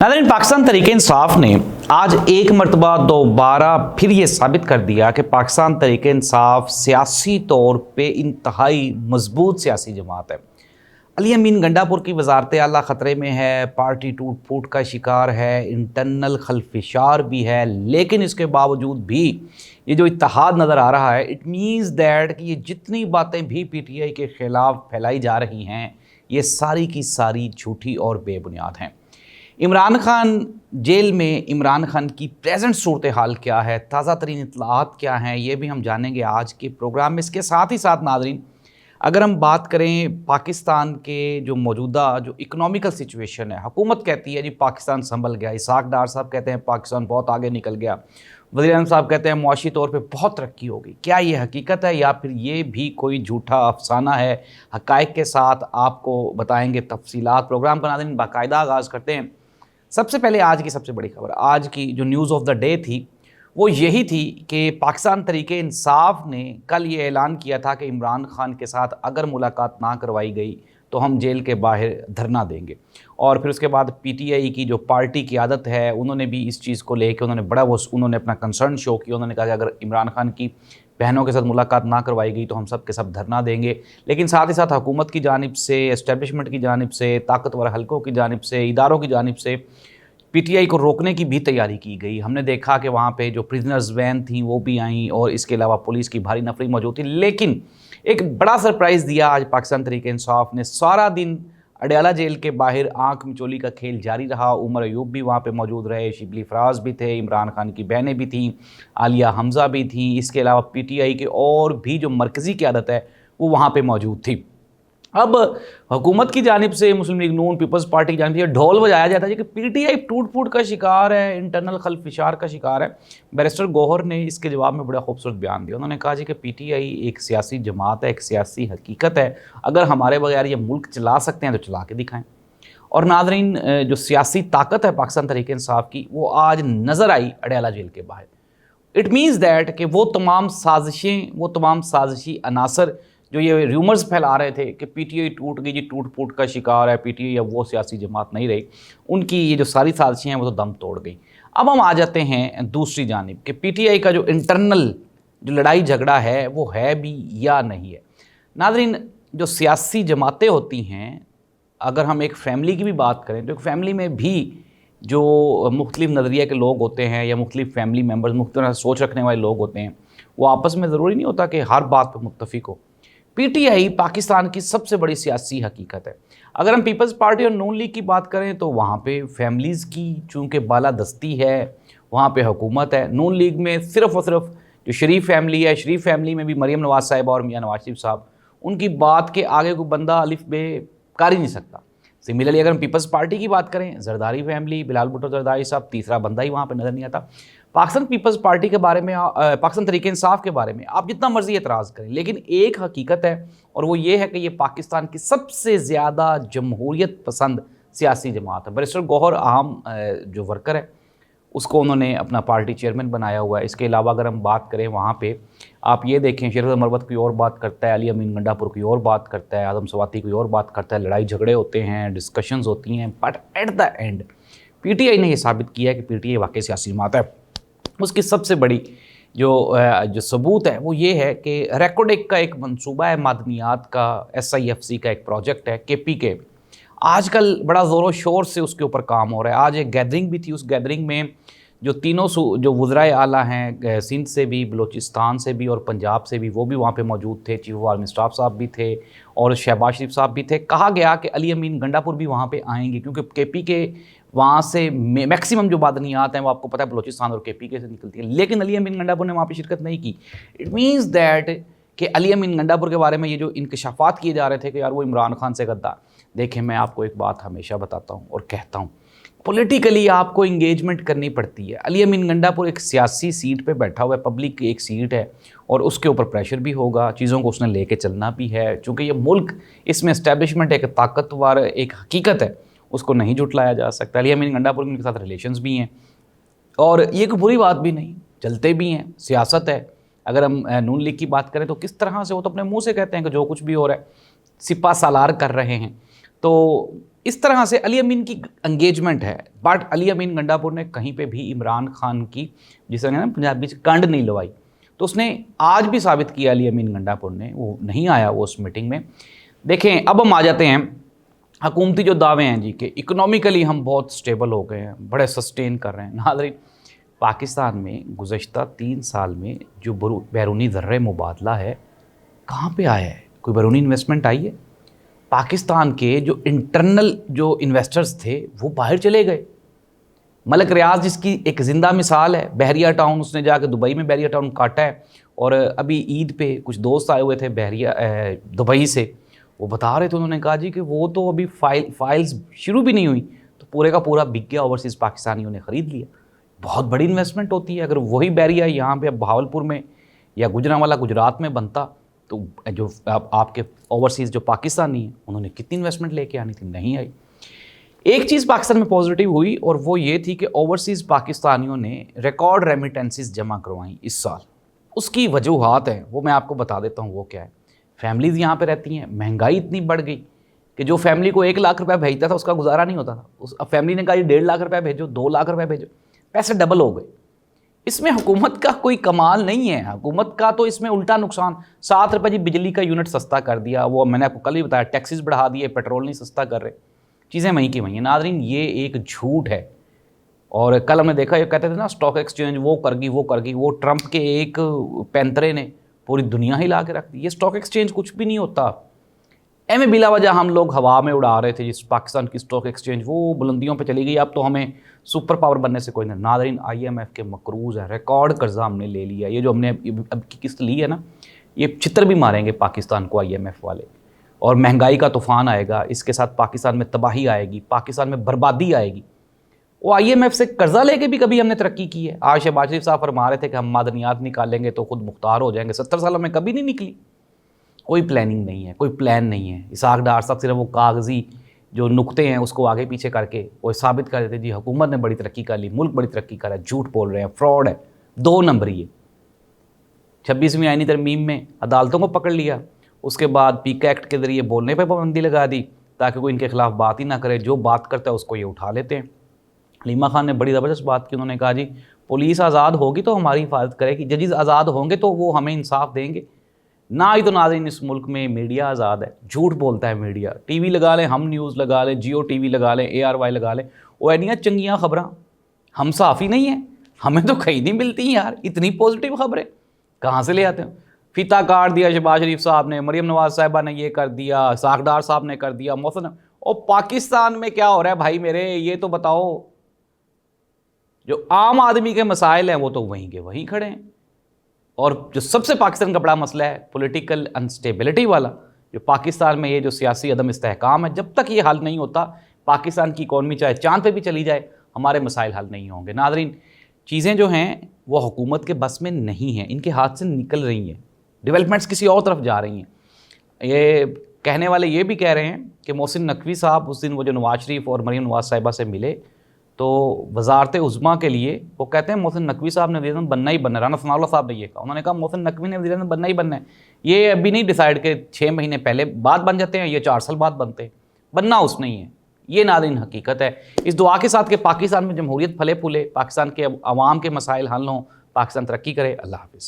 नाज़रीन, पाकिस्तान तहरीक इंसाफ ने आज एक मरतबा दोबारा फिर ये साबित कर दिया कि पाकिस्तान तहरीक इंसाफ सियासी तौर पे इंतहाई मजबूत सियासी जमात है। अली अमीन गंडापुर की वजारत आला ख़तरे में है, पार्टी टूट फूट का शिकार है, इंटरनल खलफिशार भी है, लेकिन इसके बावजूद भी ये जो इत्तेहाद नज़र आ रहा है, इट मीन्स दैट कि ये जितनी बातें भी PTI के ख़िलाफ़ फैलाई जा रही हैं, ये सारी की सारी झूठी और बेबुनियाद हैं। इमरान खान जेल में, इमरान खान की प्रेजेंट सूरत हाल क्या है, ताज़ा तरीन इत्तलात क्या हैं, ये भी हम जानेंगे आज के प्रोग्राम में। इसके साथ ही साथ नाज़रीन, अगर हम बात करें पाकिस्तान के जो मौजूदा जो इकनॉमिकल सिचुएशन है, हुकूमत कहती है जी पाकिस्तान संभल गया, इसहाक डार साहब कहते हैं पाकिस्तान बहुत आगे निकल गया, वज़ीर-ए-आज़म साहब कहते हैं मुआशी तौर पे बहुत तरक्की होगी। क्या ये हकीकत है या फिर ये भी कोई झूठा अफसाना है? हक़ाइक़ के साथ आपको बताएंगे तफसीलात। प्रोग्राम का नाज़रीन बाकायदा आगाज़ करते हैं। सबसे पहले आज की सबसे बड़ी खबर, आज की जो न्यूज़ ऑफ द डे थी वो यही थी कि पाकिस्तान तहरीक इंसाफ ने कल ये ऐलान किया था कि इमरान खान के साथ अगर मुलाकात ना करवाई गई तो हम जेल के बाहर धरना देंगे। और फिर उसके बाद PTI की जो पार्टी की आदत है, उन्होंने भी इस चीज़ को लेकर उन्होंने अपना कंसर्न शो किया। उन्होंने कहा कि अगर इमरान खान की बहनों के साथ मुलाकात ना करवाई गई तो हम सब के सब धरना देंगे। लेकिन साथ ही साथ हुकूमत की जानिब से, एस्टेब्लिशमेंट की जानिब से, ताकतवर हलकों की जानिब से, इदारों की जानिब से PTI को रोकने की भी तैयारी की गई। हमने देखा कि वहाँ पे जो प्रिजनर्स वैन थी वो भी आईं और इसके अलावा पुलिस की भारी नफरी मौजूद थी। लेकिन एक बड़ा सरप्राइज़ दिया आज पाकिस्तान तहरीक इंसाफ ने। सारा दिन अडयाला जेल के बाहर आंख मिचोली का खेल जारी रहा। उमर अयूब भी वहाँ पे मौजूद रहे, शिबली फराज भी थे, इमरान खान की बहनें भी थीं, आलिया हमज़ा भी थीं। इसके अलावा PTI के और भी जो मरकज़ी क़यादत है वो वहाँ पे मौजूद थी। अब हुकूमत की जानिब से, मुस्लिम लीग नून, पीपल्स पार्टी की जानिब से ढोल बजाया जाता है कि PTI टूट फूट का शिकार है, इंटरनल खलफिशार का शिकार है। बैरिस्टर गौहर ने इसके जवाब में बड़ा खूबसूरत बयान दिया। उन्होंने कहा जी कि PTI एक सियासी जमात है, एक सियासी हकीकत है, अगर हमारे बगैर ये मुल्क चला सकते हैं तो चला के दिखाएं। और नाज़रीन, जो सियासी ताकत है पाकिस्तान तहरीक इंसाफ की, वो आज नज़र आई अडयाला जेल के बाहर। इट मीन्स दैट कि वो तमाम साजिशें, वो तमाम साजिशी अनासर जो ये र्यूमर्स फैला रहे थे कि PTI टूट गई जी, टूट फूट का शिकार है, PTI अब वो सियासी जमात नहीं रही, उनकी ये जो सारी साजिशें हैं वो तो दम तोड़ गई। अब हम आ जाते हैं दूसरी जानिब कि PTI का जो इंटरनल जो लड़ाई झगड़ा है वो है भी या नहीं है। नाज़रीन, जो सियासी जमातें होती हैं, अगर हम एक फ़ैमिली की भी बात करें तो एक फ़ैमिली में भी जो मुख्तलिफ़ नज़रिए के लोग होते हैं या मुख्तलिफ़ फैमिली मेम्बर्स, मुख्तलिफ़ सोच रखने वाले लोग होते हैं, वो आपस में ज़रूरी नहीं होता कि हर बात पर मुत्तफ़िक हो। PTI पाकिस्तान की सबसे बड़ी सियासी हकीकत है। अगर हम पीपल्स पार्टी और नून लीग की बात करें तो वहाँ पे फैमिलीज़ की चूँकि बालादस्ती है, वहाँ पे हुकूमत है। नून लीग में सिर्फ़ और सिर्फ जो शरीफ फैमिली है, शरीफ फैमिली में भी मरीम नवाज़ साहिबा और मियाँ नवाज शरीफ साहब, उनकी बात के आगे कोई बंदा अलिफ बे कर ही नहीं सकता। सिमिलरली अगर हम पीपल्स पार्टी की बात करें, जरदारी फैमिली, बिलाल भुट्टो जरदारी साहब, तीसरा बंदा ही वहाँ पर नज़र नहीं आता। पाकिस्तान पीपल्स पार्टी के बारे में, पाकिस्तान तहरीक इंसाफ के बारे में आप जितना मर्जी एतराज़ करें, लेकिन एक हकीकत है और वो ये है कि ये पाकिस्तान की सबसे ज़्यादा जमहूरियत पसंद सियासी जमात है। बैरिस्टर गौहर अहम जो वर्कर है, उसको उन्होंने अपना पार्टी चेयरमैन बनाया हुआ है। इसके अलावा अगर हम बात करें वहाँ पे, आप ये देखें शरीफ मरवत कोई और बात करता है, अली अमीन गंडापुर कोई और बात करता है, आदम सवाती कोई और बात करता है, लड़ाई झगड़े होते हैं, डिस्कशंस होती हैं, but at the end PTI ने यह साबित किया है कि PTI वाकई सियासी जमात है। उसकी सबसे बड़ी जो सबूत है वो ये है कि रेकोडेक का एक मंसूबा है, मादनियात का, SIFC का एक प्रोजेक्ट है, KPK। आजकल बड़ा ज़ोरों शोर से उसके ऊपर काम हो रहा है। आज एक गैदरिंग भी थी, उस गैदरिंग में जो तीनों जो वज़राए आला हैं, सिंध से भी, बलूचिस्तान से भी और पंजाब से भी, वो भी वहाँ पे मौजूद थे। चीफ ऑफ आर्मी स्टाफ साहब भी थे और शहबाज शरीफ साहब भी थे। कहा गया कि अली अमीन गंडापुर भी वहाँ पे आएंगे क्योंकि KPK वहाँ से मैक्सिमम जो मादनियात हैं वो आपको पता है बलूचिस्तान और KPK से निकलती है। लेकिन अली अमीन गंडापुर ने वहाँ पे शिरकत नहीं की। इट मीन्स दैट कि अली अमीन गंडापुर के बारे में ये जो इंकशाफात किए जा रहे थे कि यार वो इमरान खान से गद्दार। देखें, मैं आपको एक बात हमेशा बताता हूँ और कहता हूँ, पॉलिटिकली आपको इंगेजमेंट करनी पड़ती है। अली अमीन गंडापुर एक सियासी सीट पे बैठा हुआ है, पब्लिक की एक सीट है और उसके ऊपर प्रेशर भी होगा, चीज़ों को उसने लेके चलना भी है। चूँकि ये मुल्क, इसमें एस्टेब्लिशमेंट एक ताकतवर एक हकीकत है, उसको नहीं जुटलाया जा सकता। अली अमीन गंडापुर के साथ रिलेशंस भी हैं और ये कोई बुरी बात भी नहीं, चलते भी हैं, सियासत है। अगर हम नून लीग की बात करें तो किस तरह से वो तो अपने मुँह से कहते हैं कि जो कुछ भी हो रहा है सिपा सालार कर रहे हैं। तो اس طرح سے علی امین کی انگیجمنٹ ہے، بٹ علی امین گنڈاپور نے کہیں پہ بھی عمران خان کی جسے نا پنجابی سے کنڈ نہیں لوائی. تو اس نے آج بھی ثابت کیا علی امین گنڈاپور نے، وہ نہیں آیا وہ اس میٹنگ میں. دیکھیں اب ہم آ جاتے ہیں حکومتی جو دعوے ہیں جی کہ اکنومیکلی ہم بہت سٹیبل ہو گئے ہیں، بڑے سسٹین کر رہے ہیں. ناظرین پاکستان میں گزشتہ 3 سال میں جو بیرونی ذرۂ مبادلہ ہے کہاں پہ آیا ہے؟ کوئی بیرونی انویسٹمنٹ آئی ہے؟ پاکستان کے جو انٹرنل جو انویسٹرز تھے وہ باہر چلے گئے. ملک ریاض جس کی ایک زندہ مثال ہے، بحریہ ٹاؤن اس نے جا کے دبئی میں بحریہ ٹاؤن کاٹا ہے. اور ابھی عید پہ کچھ دوست آئے ہوئے تھے دبئی سے، وہ بتا رہے تھے، انہوں نے کہا جی کہ وہ تو ابھی فائلز شروع بھی نہیں ہوئی تو پورے کا پورا بک گیا، اوورسیز پاکستانیوں نے خرید لیا. بہت بڑی انویسٹمنٹ ہوتی ہے. اگر وہی بحریہ یہاں پہ بہاولپور میں یا گجرانوالہ گجرات میں بنتا تو جو آپ کے اوورسیز جو پاکستانی ہیں انہوں نے کتنی انویسٹمنٹ لے کے آنی تھی، نہیں آئی. ایک چیز پاکستان میں پازیٹیو ہوئی اور وہ یہ تھی کہ اوورسیز پاکستانیوں نے ریکارڈ ریمیٹنسز جمع کروائیں اس سال. اس کی وجوہات ہیں وہ میں آپ کو بتا دیتا ہوں وہ کیا ہے. فیملیز یہاں پہ رہتی ہیں، مہنگائی اتنی بڑھ گئی کہ جو فیملی کو 1 لاکھ روپے بھیجتا تھا اس کا گزارا نہیں ہوتا تھا. اب فیملی نے کہا یہ 1.5 لاکھ روپے بھیجو، 2 لاکھ روپے بھیجو، پیسے ڈبل ہو گئے. اس میں حکومت کا کوئی کمال نہیں ہے. حکومت کا تو اس میں الٹا نقصان. 7 روپے جی بجلی کا یونٹ سستا کر دیا، وہ میں نے آپ کو کل ہی بتایا ٹیکسز بڑھا دیے، پیٹرول نہیں سستا کر رہے، چیزیں وہیں کی وہیں ہیں. ناظرین یہ ایک جھوٹ ہے. اور کل ہم نے دیکھا یہ کہتے تھے نا اسٹاک ایکسچینج وہ کر گئی، وہ ٹرمپ کے ایک پینترے نے پوری دنیا ہی لا کے رکھ دی. یہ اسٹاک ایکسچینج کچھ بھی نہیں ہوتا. ایم بلا وجہ ہم لوگ ہوا میں اڑا رہے تھے جس پاکستان کی اسٹاک ایکسچینج وہ بلندیوں پہ چلی گئی، اب تو ہمیں سپر پاور بننے سے کوئی نہیں. ناظرین IMF کے مقروض ہے، ریکارڈ قرضہ ہم نے لے لیا. یہ جو ہم نے اب کی قسط لی ہے نا، یہ چھتر بھی ماریں گے پاکستان کو IMF والے. اور مہنگائی کا طوفان آئے گا، اس کے ساتھ پاکستان میں تباہی آئے گی، پاکستان میں بربادی آئے گی. وہ IMF سے قرضہ لے کے بھی کبھی ہم نے ترقی کی ہے. آج شہباز شریف صاحب فرما رہے تھے کہ ہم معدنیات نکالیں گے تو خود مختار ہو جائیں گے. 70 سالوں میں کبھی نہیں نکلی. کوئی پلاننگ نہیں ہے، کوئی پلان نہیں ہے. اسحاق ڈار صاحب صرف وہ کاغذی جو نقطے ہیں اس کو آگے پیچھے کر کے وہ ثابت کر دیتے جی حکومت نے بڑی ترقی کر لی، ملک بڑی ترقی کر رہا ہے. جھوٹ بول رہے ہیں، فراڈ ہے، 2 نمبری ہے. 26ویں آئینی ترمیم میں عدالتوں کو پکڑ لیا، اس کے بعد PK ایکٹ کے ذریعے بولنے پہ پابندی لگا دی تاکہ کوئی ان کے خلاف بات ہی نہ کرے. جو بات کرتا ہے اس کو یہ اٹھا لیتے ہیں. حلیمہ خان نے بڑی زبردست بات کی، انہوں نے کہا جی پولیس آزاد ہوگی تو ہماری حفاظت کرے گی، ججز آزاد ہوں گے تو وہ ہمیں انصاف دیں گے. نہ ہی تو ناظرین اس ملک میں میڈیا آزاد ہے. جھوٹ بولتا ہے میڈیا. ٹی وی لگا لیں، ہم نیوز لگا لیں، جیو TV لگا لیں، ARY لگا لیں، وہ ایڈیاں چنگیاں خبراں. ہم صحافی نہیں ہیں، ہمیں تو کہیں نہیں ملتی یار اتنی پازیٹیو خبریں. کہاں سے لے آتے ہیں؟ فیتا کاٹ دیا شہباز شریف صاحب نے، مریم نواز صاحبہ نے یہ کر دیا، اسحاق ڈار صاحب نے کر دیا، محسن. اور پاکستان میں کیا ہو رہا ہے بھائی میرے، یہ تو بتاؤ. جو عام آدمی کے مسائل ہیں وہ تو وہیں کے وہیں کھڑے ہیں. اور جو سب سے پاکستان کا بڑا مسئلہ ہے پولیٹیکل انسٹیبلٹی والا، جو پاکستان میں یہ جو سیاسی عدم استحکام ہے، جب تک یہ حل نہیں ہوتا پاکستان کی اکانومی چاہے چاند پہ بھی چلی جائے ہمارے مسائل حل نہیں ہوں گے. ناظرین چیزیں جو ہیں وہ حکومت کے بس میں نہیں ہیں، ان کے ہاتھ سے نکل رہی ہیں، ڈیولپمنٹس کسی اور طرف جا رہی ہیں. یہ کہنے والے یہ بھی کہہ رہے ہیں کہ محسن نقوی صاحب اس دن وہ جو نواز شریف اور مریم نواز صاحبہ سے ملے تو وزارت عظمیٰ کے لیے وہ کہتے ہیں محسن نقوی صاحب نے وزیر اعظم بننا ہی بننا ہے. رانا ثناء اللہ صاحب نے یہ کہا، انہوں نے کہا محسن نقوی نے وزیر اعظم بننا ہی بننا ہے. یہ ابھی نہیں ڈیسائیڈ کہ 6 مہینے پہلے بعد بن جاتے ہیں، یہ 4 سال بعد بنتے ہیں. بننا اس نہیں ہے. یہ ناظرین حقیقت ہے. اس دعا کے ساتھ کہ پاکستان میں جمہوریت پھلے پھولے، پاکستان کے عوام کے مسائل حل ہوں، پاکستان ترقی کرے. اللہ حافظ.